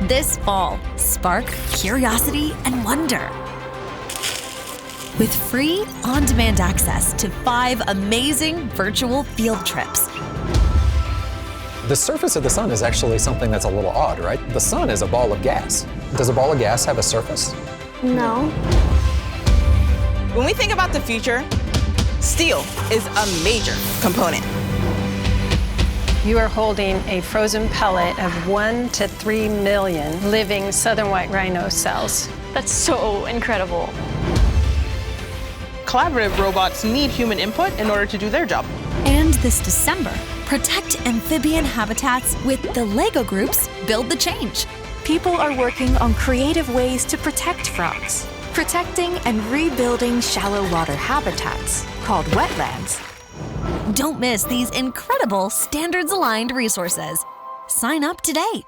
This fall, spark curiosity and wonder. With free, on-demand access to 5 amazing virtual field trips. The surface of the sun is actually something that's a little odd, right? The sun is a ball of gas. Does a ball of gas have a surface? No. When we think about the future, steel is a major component. You are holding a frozen pellet of 1 to 3 million living southern white rhino cells. That's so incredible. Collaborative robots need human input in order to do their job. And this December, protect amphibian habitats with the LEGO Group's Build the Change. People are working on creative ways to protect frogs, protecting and rebuilding shallow water habitats called wetlands. Don't miss these incredible standards-aligned resources. Sign up today.